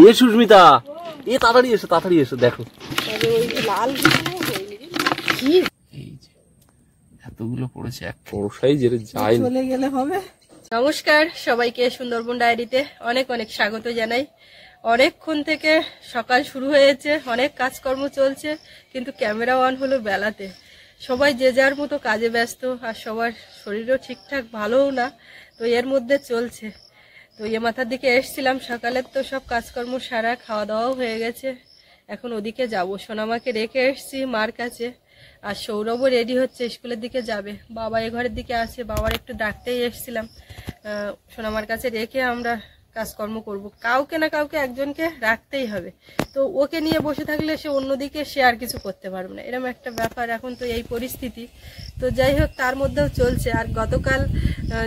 এ সুস্মিতা, এ তাড়াতাড়ি এসো দেখো এতগুলো পড়েছে, এক বড় সাইজের যায় চলে গেলে হবে। নমস্কার সবাইকে, সুন্দরবন ডায়েরিতে অনেক অনেক স্বাগত জানাই। অনেকক্ষণ থেকে সকাল শুরু হয়েছে, অনেক কাজকর্ম চলছে, কিন্তু ক্যামেরা অন হলো বেলাতে। সবাই যে যার মতো কাজে ব্যস্ত, আর সবার শরীরও ঠিকঠাক ভালোও না, তো এর মধ্যে চলছে। তো মাথার দিকে এসছিলাম সকালের, তো সব কাজকর্ম সারা, খাওয়া দাওয়াও হয়ে গেছে। এখন ওদিকে যাব, সোনামাকে রেখে এসছি মার কাছে, আর সৌরভও রেডি হচ্ছে, স্কুলের দিকে যাবে। বাবা এ ঘরের দিকে আছে, বাবার একটু ডাকতেই এসছিলাম। সোনামার কাছে রেখে আমরা কাজকর্ম করব। কাউকে না কাউকে একজনকে রাখতেই হবে, তো ওকে নিয়ে বসে থাকলে সে অন্যদিকে সে আর কিছু করতে পারবে না, এরকম একটা ব্যাপার। এখন তো এই পরিস্থিতি, তো যাই হোক তার মধ্যেও চলছে। আর গতকাল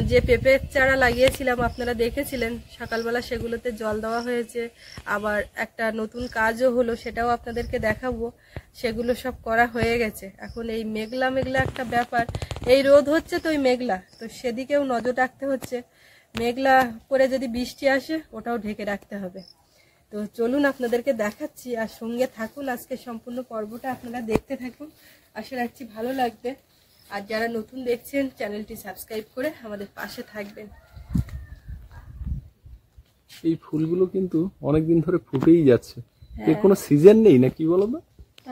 যে পেঁপের চারা লাগিয়েছিলাম আপনারা দেখেছিলেন, সকালবেলা সেগুলোতে জল দেওয়া হয়েছে। আবার একটা নতুন কাজও হলো, সেটাও আপনাদেরকে দেখাবো। সেগুলো সব করা হয়ে গেছে। এখন এই মেঘলা মেঘলা একটা ব্যাপার, এই রোদ হচ্ছে তো ওই মেঘলা, তো সেদিকেও নজর রাখতে হচ্ছে। মেঘলা করে যদি বৃষ্টি আসে ওটাও ঢেকে রাখতে হবে। তো চলুন আপনাদেরকে দেখাচ্ছি, আর সঙ্গে থাকুন, আজকে সম্পূর্ণ পর্বটা আপনারা দেখতে থাকুন। আশা রাখছি ভালো লাগবে। আর যারা নতুন দেখছেন চ্যানেলটি সাবস্ক্রাইব করে আমাদের পাশে থাকবেন। এই ফুলগুলো কিন্তু অনেকদিন ধরে ফুটেই যাচ্ছে, এর কোনো সিজন নেই না কি বলো তো?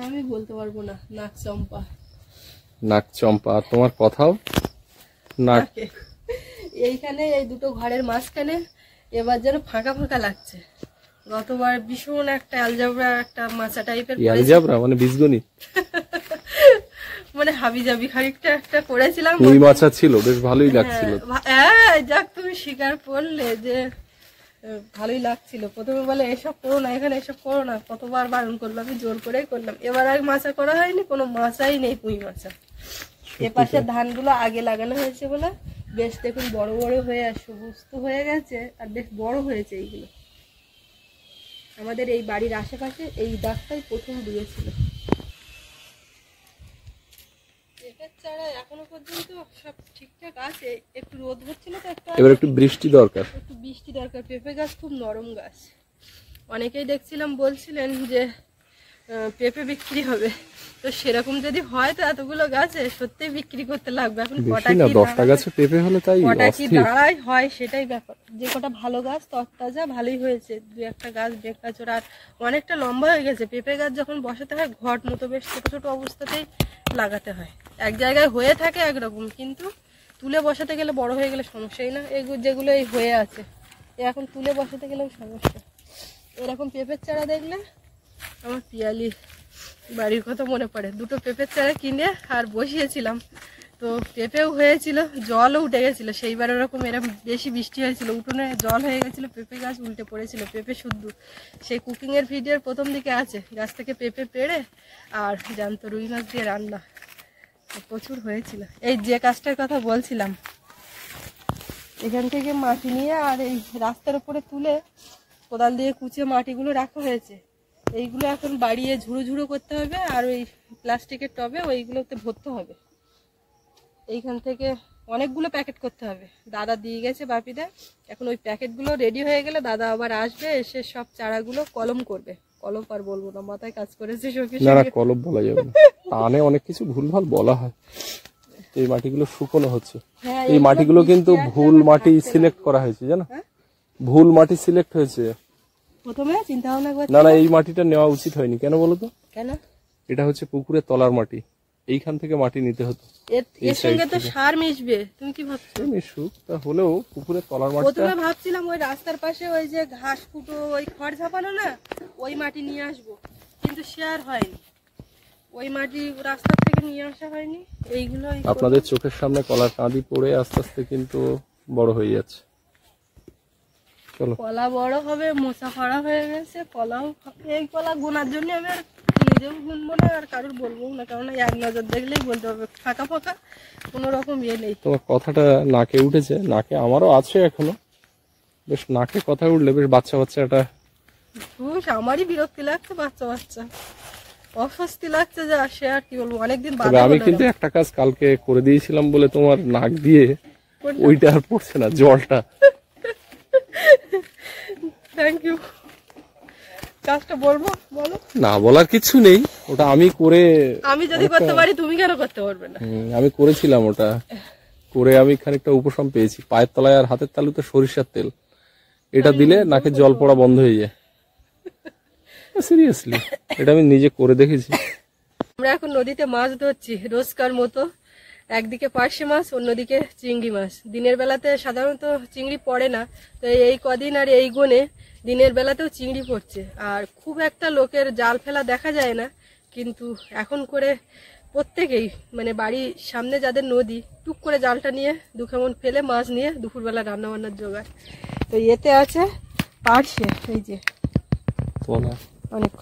আমি বলতে পারবো না। নাক চম্পা, নাক চম্পা, তোমার কথাও নাক। এইখানে এই দুটো ঘরের মাঝখানে এবার যেন ফাঁকা ফাঁকা লাগছে। গতবার ভীষণ একটা অ্যালজাবরা, একটা মাছা টাইপের, অ্যালজাবরা মানে বীজগণিত মানে হাবিজাবি খানিকটা একটা করেছিলাম। ওই মাছা ছিল, বেশ ভালোই লাগছিল। হ্যাঁ যাক, তুমি স্বীকার করলে যে ভালোই লাগছিল। প্রথমে বলে এসব করো না, এখানে এসব করো না, কতবার বারণ করলো, আমি জোর করেই করলাম। এবার আর মাছা করা হয়নি, কোনো মাছাই নেই, পুঁই মাছা। এ পাশে ধানগুলো আগে লাগানো হয়েছে বলে বেশ দেখুন বড় বড় হয়ে আর সবুজ হয়ে গেছে, আর বেশ বড় হয়েছে এইগুলো। আমাদের এই বাড়ির আশেপাশে এই গাছটাই প্রথম দিয়েছিল। পেঁপের চারা এখনো পর্যন্ত সব ঠিকঠাক আছে, একটু রোদ হচ্ছিল তো, এবার একটু বৃষ্টি দরকার, একটু বৃষ্টি দরকার। পেঁপে গাছ খুব নরম গাছ। অনেকেই দেখছিলাম বলছিলেন যে পেঁপে বিক্রি হবে, তো সেরকম যদি হয় তো এতগুলো গাছে সত্যি বিক্রি করতে লাগবে। এখন কটা কি 10টা গাছে পেঁপে হলে তাই কটা কি দাঁড়ায় হয় সেটাই ব্যাপার। যে কটা ভালো গাছ তরতাজা ভালোই হয়েছে, দু একটা গাছ বেকাচোর, আর অনেকটা লম্বা হয়ে গেছে। পেঁপে গাছ যখন বসাতে হয় ঘট মতো বেশ ছোট ছোট অবস্থাতেই লাগাতে হয়। এক জায়গায় হয়ে থাকে একরকম, কিন্তু তুলে বসাতে গেলে বড় হয়ে গেলে সমস্যাই না। এগুলো যেগুলো এই হয়ে আছে, এখন তুলে বসাতে গেলেও সমস্যা। এরকম পেঁপের চারা দেখলে আমার পিয়ালি বাড়ির কথা মনে পড়ে। দুটো পেঁপের চারা কিনে আর বসিয়েছিলাম, তো পেঁপেও হয়েছিল, জলও উঠে গেছিলো। সেইবার ওরকম এরকম বেশি বৃষ্টি হয়েছিল, উঠোনে জল হয়ে গেছিলো, পেঁপে গাছ উল্টে পড়েছিল, পেঁপে শুদ্ধ। সেই কুকিংয়ের ভিডিওর প্রথম দিকে আছে, গাছ থেকে পেঁপে পেড়ে আর জ্যান্ত রুই মাছ দিয়ে রান্না, প্রচুর হয়েছিল। এই যে কাজটার কথা বলছিলাম, এখান থেকে মাটি নিয়ে আর এই রাস্তার উপরে তুলে কোদাল দিয়ে কুচিয়ে মাটিগুলো রাখা হয়েছে। এইগুলো এখন বাড়িয়ে ঝুড়ো ঝুড়ো করতে হবে, আর ওই প্লাস্টিকের টবে ওইগুলোতে ভরতে হবে। এইখান থেকে অনেকগুলো প্যাকেট করতে হবে, দাদা দিয়ে গেছে বাপিদা। এখন ওই প্যাকেটগুলো রেডি হয়ে গেলে দাদা আবার আসবে, এসে সব চারাগুলো কলম করবে। কলম আর বলবো না, মাথায় কাজ করেছে সখী। না কলম বলা যাবে না, টানে অনেক কিছু ভুলভাল বলা হয়। এই মাটিগুলো শুকনো হচ্ছে, এই মাটিগুলো কিন্তু ভুল মাটি সিলেক্ট করা হয়েছে, জানো? ভুল মাটি সিলেক্ট হয়েছে। প্রথমে চিন্তা ভাবনা করছি না এই মাটিটা নেওয়া উচিত হয়নি। কেন বলো তো? কেন? এটা হচ্ছে পুকুরের তলার মাটি, এইখান থেকে মাটি নিতে হতো। এর সঙ্গে তো সার মিশবে, তুমি কি ভাবছো? মিশুক, তা হলেও পুকুরের তলার মাটি। প্রথমে ভাবছিলাম ওই রাস্তার পাশে ওই যে ঘাস কুটো, ওই খড় ঝাপানো না, ওই মাটি নিয়ে আসবো, কিন্তু সে আর হয়নি। ওই মাটি রাস্তার থেকে নিয়ে আসা হয়নি। এইগুলো আপনাদের চোখের সামনে কলার কাঁদি পড়ে আস্তে আস্তে কিন্তু বড় হয়ে যাচ্ছে। চলো, কলা বড় হবে, মোচা ফাড়া হয়ে গেছে, কলাও। এই কলা গোনার জন্য আমি আর নিজেও গুনবো না, আর কারোর বলবো না, কারণ এক নজর দেখলেই বলতে হবে ফাঁকা ফাঁকা, কোনো রকম ইয়ে নেই। তোমার কথাটা নাকে উঠেছে, নাকে আমারও আছে এখনো, বেশ নাকে কথা উঠলে বেশ বাচ্চা বাচ্চা একটা আমারই বিরক্তি লাগছে, বাচ্চা বাচ্চা অস্বস্তি লাগছে, যা সে আর কি বলবো। অনেকদিন আমি কিন্তু একটা কাজ কালকে করে দিয়েছিলাম বলে তোমার নাক দিয়ে ওইটা আর পড়ছে না, জলটা। Thank you. কাজটা বলবো, বলো। না বলার কিছু নেই, ওটা আমি করে, আমি যদি করতে পারি তুমি কেন করতে পারবে না? আমি করেছিলাম ওটা, করে আমি খানিকটা উপশম পেয়েছি। পায়ের তলায় আর হাতের তালুতে সরিষার তেল, এটা দিলে নাকে জল পড়া বন্ধ হয়ে যায়। সিরিয়াসলি, এটা আমি নিজে করে দেখেছি। আমরা এখন নদীতে মাছ ধরছি রোজকার মতো, একদিকে পার্শে মাছ, অন্যদিকে চিংড়ি মাছ। দিনের বেলাতে সাধারণত চিংড়ি পড়ে না, তো এই কদিন আর এই গুণে দিনের বেলাতেও চিংড়ি পড়ছে। আর খুব একটা লোকের জাল ফেলা দেখা যায় না, কিন্তু এখন করে প্রত্যেকেই, মানে বাড়ির সামনে যাদের নদী, টুক করে জালটা নিয়ে দুখামন ফেলে মাছ নিয়ে দুপুরবেলা রান্না বান্নার জোগাড়। তো এতে আছে পার্শে, এই যে অনেক,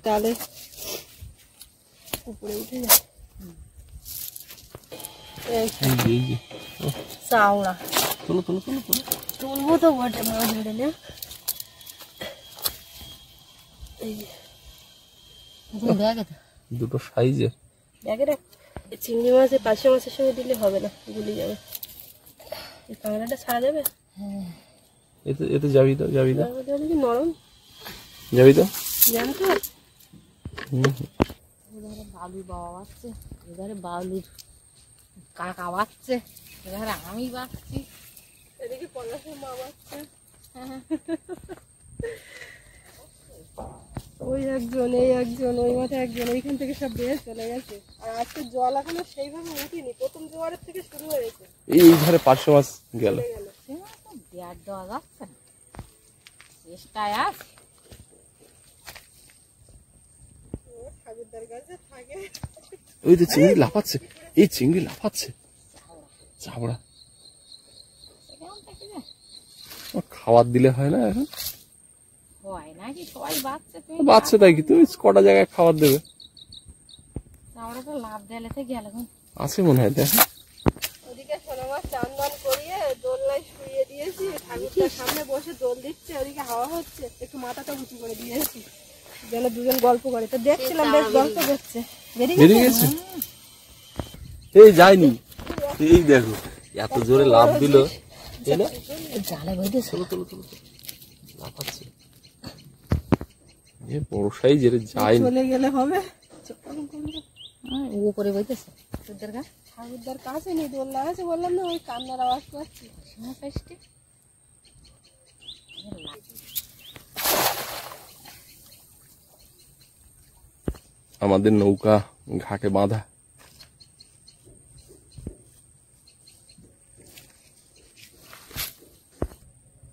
তাহলে উপরে উঠে যায় চাওড়া। তুলবো তো বটে, মাছ ধরে নে। দুটো সাইজের দেখে দেখ, চিংড়ি মাছের পার্শে মাছের সঙ্গে দিলে হবে না, গুলি যাবে। এই কাঁকড়াটা ছাড়া যাবে? এতে যাবি তো, নরম যাবি তো, জানো তো। এধারে বালুর বাবা বাচ্চে, এধারে বালুর কাকা বাচ্চে, এধারে আমি বাচ্ছি, এদিকে পলাশের মা বাচ্চা, ওই একজন, এই একজন, ওই মাঠে একজন, এইখান থেকে সব বেয়ে চলে গেছে। আর আজকে জল এখনো সেইভাবে উঠিনি, প্রথম জোয়ারের থেকে শুরু হয়েছে। এই ধারে পার্শে মাছ গেল, দেওয়ার দেওয়া যাচ্ছে না, চেষ্টায় আছে। ঠাকুরদার কাছে থাকে। ওই তো চিংড়ি লাফাচ্ছে, এই চিংড়ি লাফাচ্ছে, চাবড়া। খাবার দিলে হয় না এখন? হয় নাকি, সবাই বাচ্চা, তুমি বাচ্চা তাই কি, তুমি কটা জায়গায় খাবার দেবে? চাওড়াটা লাভ দেয়ালেতে গেল আছে মনে হয়, দেখো। ওদিকে সোনা মাছ চান দান করিয়ে দোলনায় শুয়ে দিয়েছি, ঠাকুরটার সামনে বসে দোল দিচ্ছে, ওদিকে হাওয়া হচ্ছে, একটু মাথাটা উঁচু করে দিয়েছি যেন দুজন গল্প করে। তো দেখছিলাম বেশ গল্প করছে। বেরিয়ে গেছে, এই যায়নি, এই দেখো এত জোরে লাফ দিল, জালে বইতে লাফাচ্ছে। বড় সাইজের যায়, চলে গেলে হবে। উপরে বইতেছে তোদের গা, ঠাকুরদার কাছে নেই, দোলনা আছে, বললাম না, ওই কান্নার আওয়াজ পাচ্ছি। আমাদের নৌকা ঘাটে বাঁধা।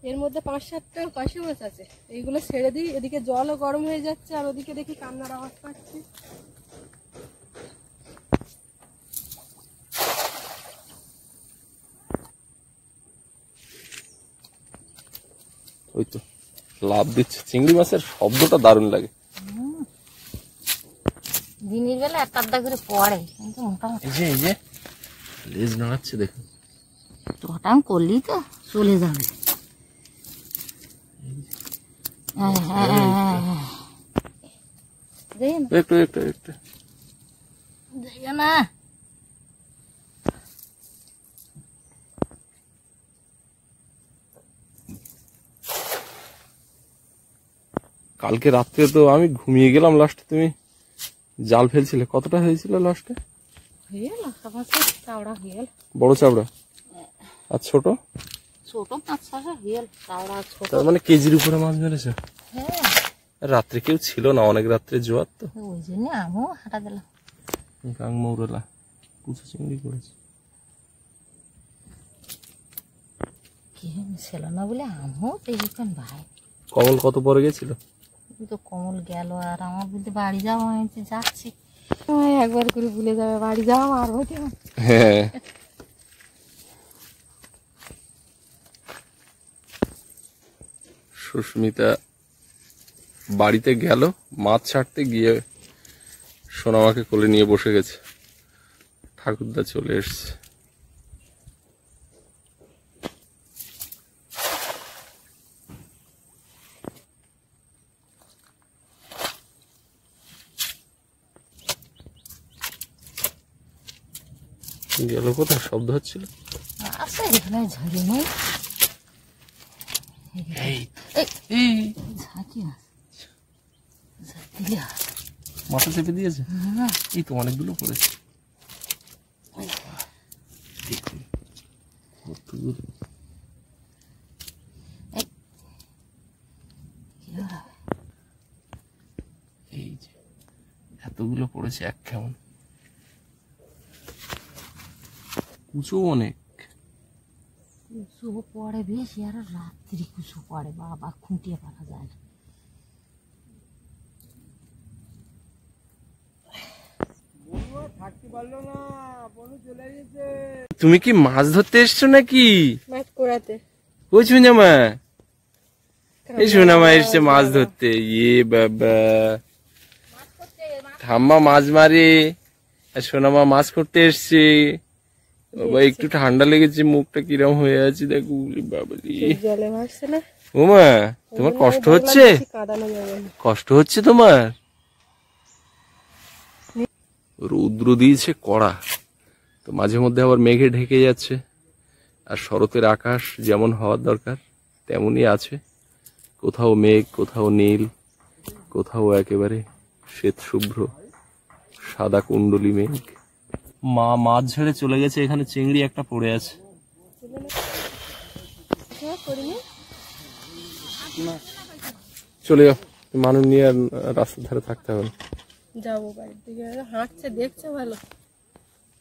এর মধ্যে 5-7টা পার্শে মাছ আছে, এইগুলো ছেড়ে দিই। এদিকে জলও গরম হয়ে যাচ্ছে, আর ওদিকে দেখি কান্নার আওয়াজ পাচ্ছি। ওই তো লাভ দিচ্ছে, চিংড়ি মাছের শব্দটা দারুণ লাগে। দিনের বেলা একটা আড্ডা করে পড়ে, কিন্তু মোটামুটি এই যে লেজ নাড়াচ্ছে, দেখুন। তোটাম করলি তো চলে যাবে। একটু একটু একটু না, কালকে রাত্রে তো আমি ঘুমিয়ে গেলাম, লাস্টে তুমি জাল ফেলছিলে। কতটা হয়েছিল লাস্টে? চাওড়া হিয়েল, বড় চাবড়া আর ছোট ছোট 5-6 হিয়েল, চাওড়া ছোট। তার মানে কেজির উপরে মাছ মেরেছে। হ্যাঁ, রাত্রে কেউ ছিল না, অনেক রাত্রে জোয়ার তো, ওই জন্য আমিও হাঁটা দিলাম। কাংমৌরলা কুচো চিংড়ি করেছে। কি ছিল না বলে আমিও দেখেছেন ভাই। কমল কত পরে গেছিল? তো কমল গেল, আর আমার বলতে বাড়ি যাওয়া হয়েছে, যাচ্ছি একবার করে ভুলে যাবে বাড়ি যাওয়া, আর হতে। হ্যাঁ, সুস্মিতা বাড়িতে গেল, মাছ ছাড়তে গিয়ে সোনামাকে কোলে নিয়ে বসে গেছে। ঠাকুরদা চলে এসছে। গেল কোথায়? শব্দ হচ্ছিল, আছে এখানে ঝরে নেই। মাথা চেপে দিয়েছে, এই তো অনেকগুলো পড়েছে। এই যে এতগুলো পড়েছে এক কেমন, কুচো অনেক। কুচো পড়ে বেশি, আর রাত্রি কুচো পড়ে বাবা, খুঁটিয়ে পারা যায় না। তুমি কি মাছ ধরতে এসছো নাকি? মাছ কোড়াতে। ওই সোনামা, এই সোনামা এসছে মাছ ধরতে। ইয়ে বাবা, ঠাম্মা মাছ মারে আর সোনামা মাছ করতে এসছে। বাবা একটু ঠান্ডা লেগেছে, মুখটা কিরম হয়ে আছে দেখো। বাবালি জলে ভাসছে না। ওমা, তোমার কষ্ট হচ্ছে? কষ্ট হচ্ছে তোমার? রৌদ্র দিয়েছে কড়া, তো মাঝে মধ্যে আবার মেঘে ঢেকে যাচ্ছে। আর শরতের আকাশ যেমন হওয়ার দরকার তেমনই আছে, কোথাও মেঘ, কোথাও নীল, কোথাও একেবারে শ্বেত শুভ্র সাদা কুণ্ডলী মেঘ। মা মাছ ঝেড়ে চলে গেছে, এখানে চিংড়ি একটা পড়ে আছে। চলে যাও, মানুষ নিয়ে আর রাস্তার ধারে থাকতে হবে না। যাবো বাড়ির দিকে, হাঁটছে দেখছে ভালো।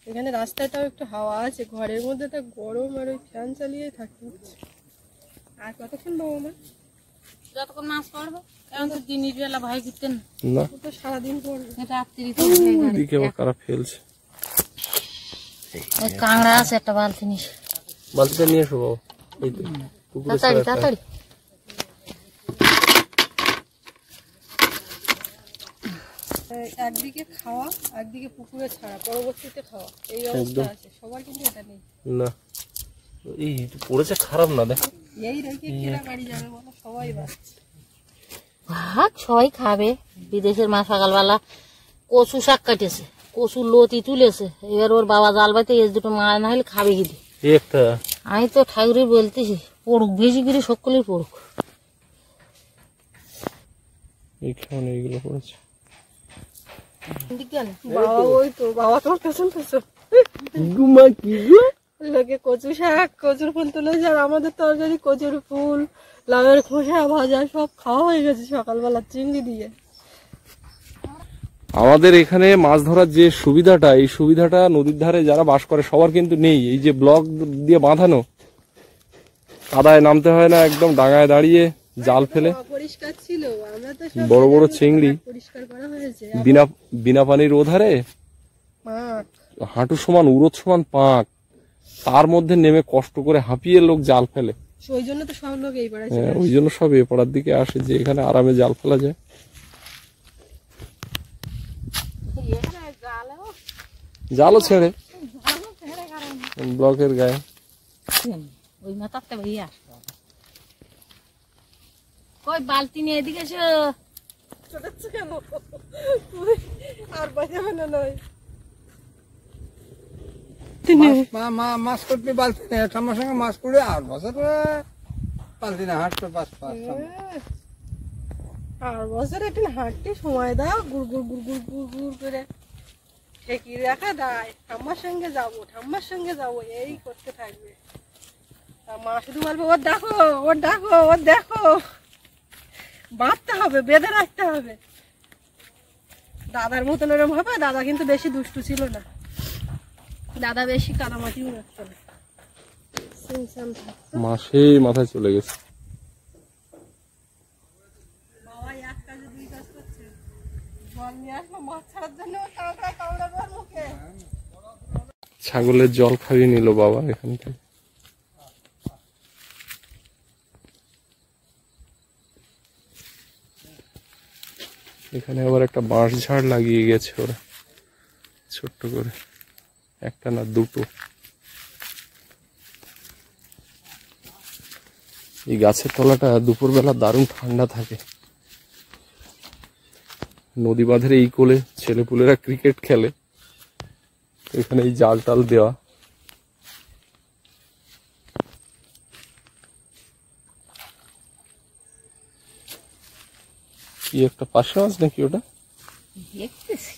এখানে রাস্তাটাও একটু হাওয়া আছে, ঘরের মধ্যে তো গরম, আর ওই ফ্যান চালিয়ে থাকতে হচ্ছে। আর কতক্ষণ বাবু মা? যতক্ষণ মাছ পড়বে। এখন তো দিনের বেলা ভয় করতেন না, তো সারাদিন পড়বে, রাত্রি দিকে আবার কারা ফেলছে। কাঁকড়া আছে একটা বালতি নিস, বালতিটা নিয়ে এসো বাবু। এই তো পুকুরের তাড়াতাড়ি ধারে একটা। তাড়াতাড়ি। একদিকে খাওয়া, একদিকে পুকুরে ছাড়া, পরবর্তীতে খাওয়া, এই অবস্থা আছে সবার, কিন্তু এটা নেই। না, এই পড়েছে খারাপ না, দেখো এই রেখে কেরা বাড়ি যাবে বলো, সবাই বাচ্চা। ভাত সবাই খাবে। বিদেশের মা সকালবেলা কচু শাক কাটেছে, কচুর লতি তুলেছে, এবার ওর বাবা জাল বাইতে এস দুটো মাছ না হলে খাবে কি দিয়ে। একটা আমি তো ঠাকুরের বলতেছি পড়ুক, বেশি করে সকলেই পড়ুক। এইখানে এইগুলো পড়েছে। বাবা ওই তো, বাবা তোমার পেছন পেছন। লোকে কচু শাক, কচুর ফুল তুলেছে, আর আমাদের তরকারি কচুর ফুল, লাউয়ের খোসা ভাজা সব খাওয়া হয়ে গেছে সকালবেলা চিংড়ি দিয়ে। আমাদের এখানে মাছ ধরার যে সুবিধাটা, এই সুবিধাটা নদীর ধারে যারা বাস করে সবার কিন্তু নেই। এই যে ব্লক দিয়ে বাঁধানো, কাদায় নামতে হয় না, একদম ডাঙায় দাঁড়িয়ে জাল ফেলে পরিষ্কার ছিল, আমরা তো সব বড় বড় চিংড়ি পরিষ্কার করা হয়েছে। বিনা পানির ওধারে মাঠ হাঁটু সমান, উড়োত সমান পাঁক, তার মধ্যে নেমে কষ্ট করে হাঁপিয়ে লোক জাল ফেলে। ওই জন্য তো সব লোক এই পাড়ায় হ্যাঁ, ওই জন্য সব এ পাড়ার দিকে আসে যে এখানে আরামে জাল ফেলা যায়। জালও ছেড়ে ব্লকের গায়ে। ওই মাথাতে ভাইয়া কই বালতি নিয়ে এদিকে এসো। ছোটাচ্ছ কেন? আর বাজাবে না নয়। মাছ করতে বালতি নেই, ঠাম্মার সঙ্গে মাছ করে আর বছর বালতি না হাঁটতে পাঁচ আর বছর একদিন হাঁটতে সময় দাও, গুড় গুড় গুড় গুড় গুড় গুড় করে ঠেকি রাখা দেয়। ঠাম্মার সঙ্গে যাবো, ঠাম্মার সঙ্গে যাবো, এই করতে থাকবে। আর মা শুধু বলবে ওর দেখো, ওর দেখো, ওর দেখো। বাঁধতে হবে, বেঁধে রাখতে হবে। দাদার মতন ওরম হবে। দাদা কিন্তু বেশি দুষ্টু ছিল না, দাদা বেশি কাদামাটিও রাখতো না, মাসে মাথায় চলে গেছে। বাবা এক কাজে দুই কাজ করছে। জল নিয়ে আসবো মাছ ছাড়ার জন্য, কাঁকড়া কামড়াবে মুখে। ছাগলের জল খাইয়ে নিল বাবা এখান থেকে। এখানে আবার একটা বাঁশ ঝাড় লাগিয়ে গেছে ওরা, ছোট্ট করে, একটা না দুটো। এই গাছের তলাটা দুপুরবেলা দারুণ ঠান্ডা থাকে। নদী বাঁধের এই কোলে ছেলেপুলেরা ক্রিকেট খেলে, এখানে এই জাল টাল দেওয়া। কি একটা পাশে মাছ নাকি ওটা? দেখতেছি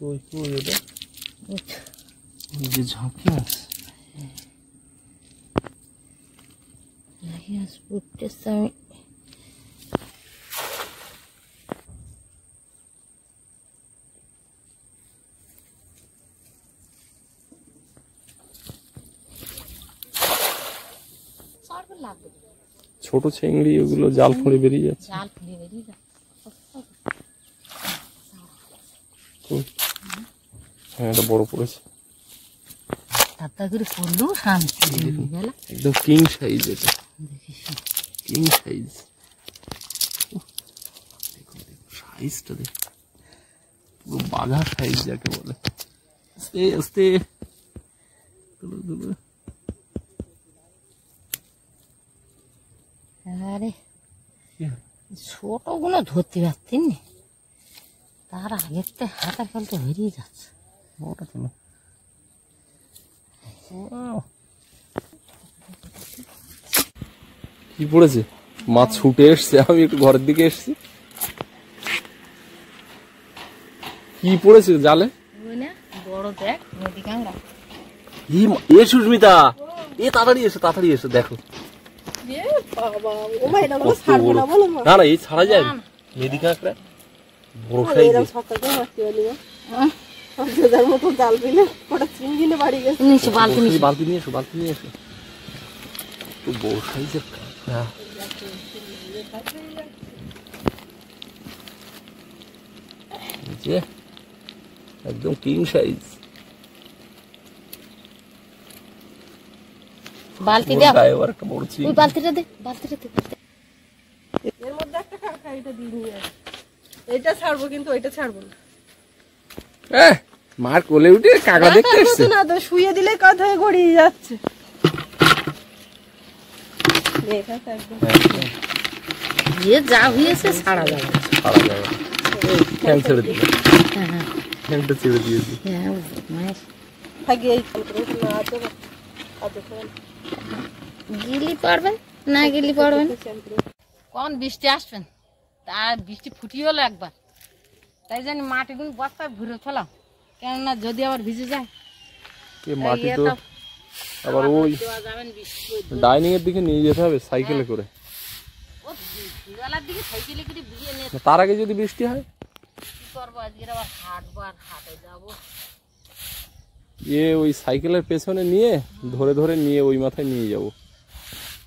ওই ওটা যে ঝাঁকি মাছ। পড়তেছে আমি ছোট চিংড়ি ওগুলো জাল ফোঁড়ে বেরিয়ে যাচ্ছে। জাল ফেলে বেরিয়ে যাচ্ছে। হ্যাঁ এটা বড় পড়েছে, তাড়াতাড়ি করে করলেও শান্তি। একদম কিং সাইজ, এটা কিং সাইজ। সাইজটা দেখ, পুরো বাঘা সাইজ যাকে বলে। আস্তে আস্তে তুলো তুলো। আরে ছোট গুলো ধরতে পারছি না, তার আগের থেকে হাতা ফেলতে বেরিয়ে যাচ্ছে। ওটা তো না, কি পড়েছে? মাছ ছুটে এসছে, আমি একটু ঘরের দিকে এসছি। কি পড়েছে জালে? বড় দেখ নদী কাঁকড়া। এ সুস্মিতা, এ তাড়াতাড়ি এসো, তাড়াতাড়ি এসো, দেখো। না না এই ছাড়া যায় না, মেদি কাঁকড়া বড় সাইজ। বালতি নিয়ে এসো, বালতি নিয়ে এসো, একটু বড় সাইজের কাঁকড়া। যে একদম কিং সাইজ। বালতি দাও, এবার একটা বড় চিংড়ি। ওই বালতিটা দে, বালতিটা দে। এর মধ্যে একটা কাঁকড়া, এটা দিয়ে নিয়ে আসি। এটা ছাড়বো কিন্তু ওইটা ছাড়বো না। মার কোলে উঠে কাঁকড়া দেখতে এসছে না তো শুয়ে দিলে কথায় গড়িয়ে যাচ্ছে। যে যা হয়েছে ছাড়া যাবে, ছাড়া যাবে। ফ্যান ছেড়ে দিল, ফ্যানটা ছেড়ে দিয়েছি। গিলি পারবেন না, গিলি পারবেন। কোন বৃষ্টি আসবেন, তার বৃষ্টি ফুটিয়ে হলো একবার, তাই জানি মাটিগুলো বস্তায় ভরে ফেলাম, কেননা যদি আবার ভিজে যায়। মাটি তো আবার ওই ডাইনিং এর দিকে নিয়ে যেতে হবে সাইকেলে করে। দিকে সাইকেলে করে ভিজিয়ে নিয়ে তার আগে যদি বৃষ্টি হয় কি করবো, আজকে আবার হাঁটবো, আর হাটে যাবো। ওই সাইকেলের পেছনে নিয়ে ধরে ধরে নিয়ে ওই মাথায় নিয়ে যাব,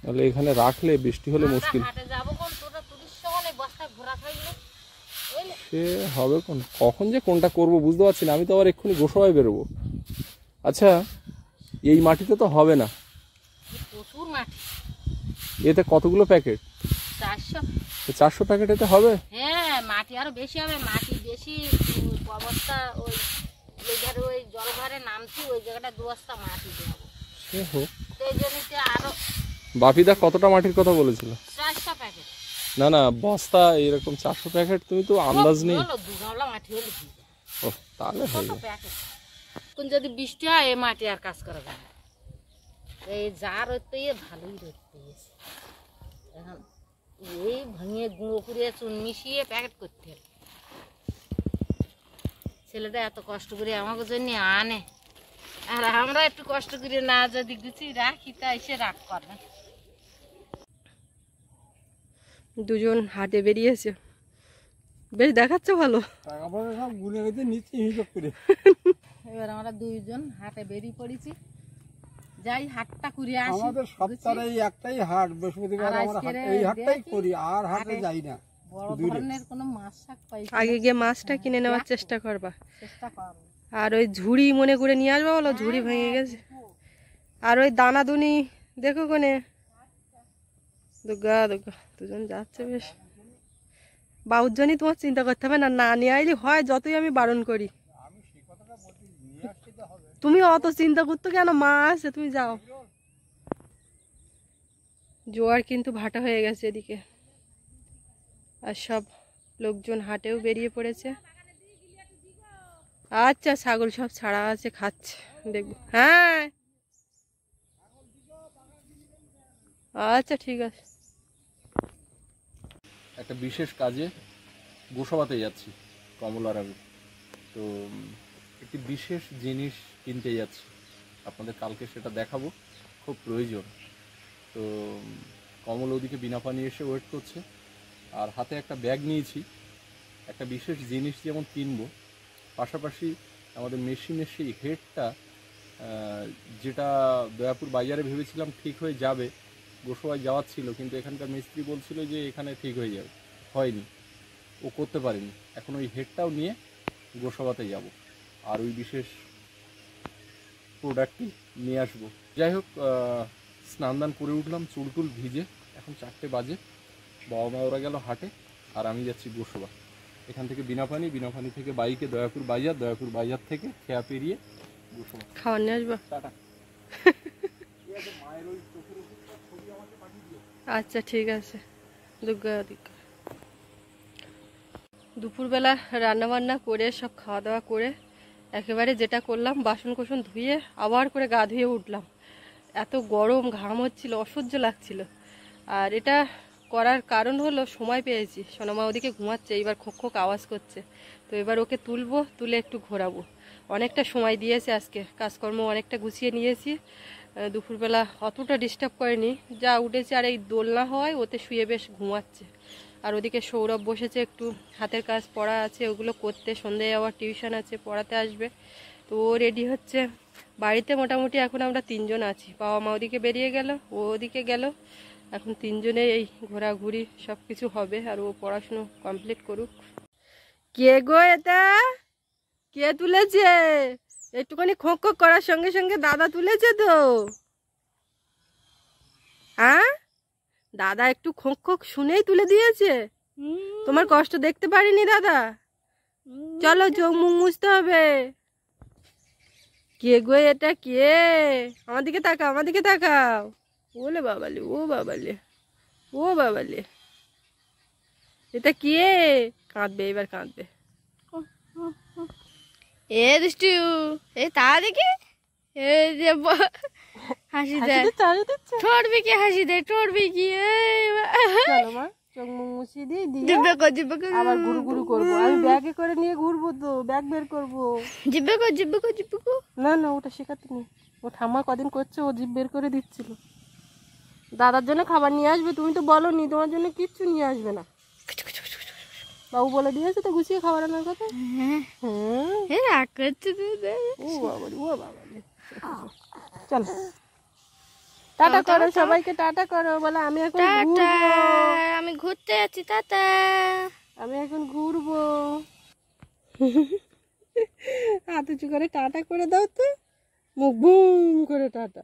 তাহলে এখানে রাখলে বৃষ্টি হলে মুশকিল। হাটে যাবো কোন, তোরা তুলিস সঙ্গে বস্তায় ঘোরা থাকলো সে হবে কোন, কখন যে কোনটা করব বুঝতে পারছি না। আমি তো আবার এক্ষুনি গোসবায় বেরোবো। আচ্ছা এই মাটিতে তো হবে না, প্রচুর মাটি। এতে কতগুলো প্যাকেট? 400। 400 প্যাকেট এতে হবে? হ্যাঁ মাটি আরো বেশি হবে, মাটি বেশি। বস্তা ওই ধারে ওই জলঘরে নামছি, ওই জায়গাটা 2 বস্তা মাটি দেবো। সে হোক। সেই জন্যতে আরো বাপিদা কতটা মাটির কথা বলেছিল? 400 প্যাকেট। না না বস্তা এরকম 400 প্যাকেট তুমি তো আন্দাজ নেই। হলো 2 গামলা মাটি হলে ও তাহলে হয়ে যাবে। প্যাকেট কোন যদি বৃষ্টি হয় এই মাটি আর কাজ করা যাবে। এই যা রইতে ভালোই রইতে এখন এই ভাঙিয়ে গুঁড়ো করে চুন মিশিয়ে প্যাকেট করতে হবে। ছেলেটা এত কষ্ট করে আমাকে জন্য আনে, আর আমরা একটু কষ্ট করে না যদি গুছি রাখি তা এসে রাগ করবে। দুজন হাটে বেরিয়েছে, বেশ দেখাচ্ছে ভালো। টাকা পয়সা সব গুনে গেছে নিচ্ছি হিসাব করে। এবার আমরা 2 জন হাটে বেরিয়ে পড়েছি, যাই হাটটা করে আসি। আমাদের সপ্তাহে একটাই হাট, বৃহস্পতিবার আমরা এই হাটটাই করি, আর হাটে যাই না। বড় ধরনের কোনো মাছ শাক পাই, আগে গিয়ে মাছটা কিনে নেওয়ার চেষ্টা করবা, চেষ্টা করব। আর ওই ঝুড়ি মনে করে নিয়ে আসবা, বলো ঝুড়ি ভেঙে গেছে। আর ওই দানা দুনি দেখো কোনে, দুর্গা দুর্গা দুজন যাচ্ছে বেশ। বাউর জন্যই তোমার চিন্তা করতে হবে না, না নিয়ে আইলে হয় যতই আমি বারণ করি। তুমি অত চিন্তা করতো কেন, মা আছে তুমি যাও। জোয়ার কিন্তু ভাটা হয়ে গেছে এদিকে, আর সব লোকজন হাটেও বেরিয়ে পড়েছে। আচ্ছা ছাগল সব ছাড়া আছে, খাচ্ছে দেখবো। হ্যাঁ আচ্ছা ঠিক আছে। একটা বিশেষ কাজে গোসাবাতে যাচ্ছি কমলার আমি। তো একটি বিশেষ জিনিস কিনতে যাচ্ছি, আপনাদের কালকে সেটা দেখাবো, খুব প্রয়োজন। তো কমল ওদিকে বিনা পানি এসে ওয়েট করছে, আর হাতে একটা ব্যাগ নিয়েছি। একটা বিশেষ জিনিস যেমন কিনবো, পাশাপাশি আমাদের মেশিনের সেই হেডটা যেটা দয়াপুর বাজারে ভেবেছিলাম ঠিক হয়ে যাবে, গোসাবায় যাওয়ার ছিল, কিন্তু এখানকার মিস্ত্রি বলছিল যে এখানে ঠিক হয়ে যাবে, হয়নি, ও করতে পারেনি। এখন ওই হেডটাও নিয়ে গোসাবাতে যাব, আর ওই বিশেষ প্রোডাক্টটি নিয়ে আসবো। যাই হোক, স্নান দান করে উঠলাম, চুলটুল ভিজে, এখন 4টে বাজে। বাবা মা ওরা গেল হাটে, আর আমি যাচ্ছি গোসাবা। এখান থেকে বিনা পানি থেকে বাইকে দয়াপুর বাজার থেকে খেয়া পেরিয়ে গোসাবা। খাওয়ার নিয়ে আসবো। টাটা। আচ্ছা ঠিক আছে। দুপুরবেলা রান্না বান্না করে সব খাওয়া দাওয়া করে একেবারে যেটা করলাম, বাসন কোসন ধুয়ে আবার করে গা ধুয়ে উঠলাম। এত গরম, ঘাম হচ্ছিল, অসহ্য লাগছিল। আর এটা করার কারণ হলো সময় পেয়েছি। সোনামা ওদিকে ঘুমাচ্ছে, এবার খোক খোক আওয়াজ করছে, তো এবার ওকে তুলবো, তুলে একটু ঘোরাবো। অনেকটা সময় দিয়েছে আজকে, কাজকর্ম অনেকটা গুছিয়ে নিয়েছি। দুপুরবেলা অতটা ডিস্টার্ব করেনি, যা উঠেছে। আর এই দোলনা হওয়ায় ওতে শুয়ে বেশ ঘুমাচ্ছে। আর ওদিকে সৌরভ বসেছে, একটু হাতের কাজ পড়া আছে ওগুলো করতে, সন্ধ্যায় আবার টিউশন আছে, পড়াতে আসবে। তো ও রেডি হচ্ছে। বাড়িতে মোটামুটি এখন আমরা 3 জন আছি। বাবা মা ওদিকে বেরিয়ে গেল, ও ওদিকে গেল। এখন 3 জনে এই ঘোরাঘুরি সব কিছু হবে, আর ও পড়াশুনো কমপ্লিট করুক। কে গো এটা? কে তুলেছে? একটুখানি খোঁক খোঁক করার সঙ্গে সঙ্গে দাদা তুলেছে তো। হ্যাঁ, দাদা একটু খোঁক খোঁক শুনেই তুলে দিয়েছে। তোমার কষ্ট দেখতে পারিনি দাদা। চলো চোখ মুখ মুছতে হবে। কে গো এটা? কে? আমার দিকে তাকাও, আমার দিকে তাকাও। ওলে বাবালে, ও বাবালে, ও বাবালে, এটা কে? কাঁদবে, এবার কাঁদবে। এ দুষ্টু, এই তা দেখি হাসি দেয়, ঠোঁট বিকি হাসি দেয়, ঠোঁট বিকি। চলো মা, চোখ মুখ মুছিয়ে দিয়ে আবার ঘুরু ঘুরু করবো। আমি ব্যাগে করে নিয়ে ঘুরবো, তো ব্যাগ বের করবো। না না, ওটা শেখাতে নেই। ও ঠাম্মা কদিন করছে, ও জিভ বের করে দিচ্ছিল। দাদার জন্য খাবার নিয়ে আসবে, তুমি তো বলোনি তোমার জন্য কিচ্ছু নিয়ে আসবে না। বাবু বলে দিয়েছে তো গুছিয়ে খাবার আনার কথা। ও বাবারে, ও বাবারে। চলো টাটা করো সবাইকে, টাটা করো। বলে আমি এখন ঘুরবো, আমি ঘুরতে যাচ্ছি, টাটা। আমি এখন ঘুরবো। হাত উঁচু করে টাটা করে দাও তো, মুখ বুম করে টাটা।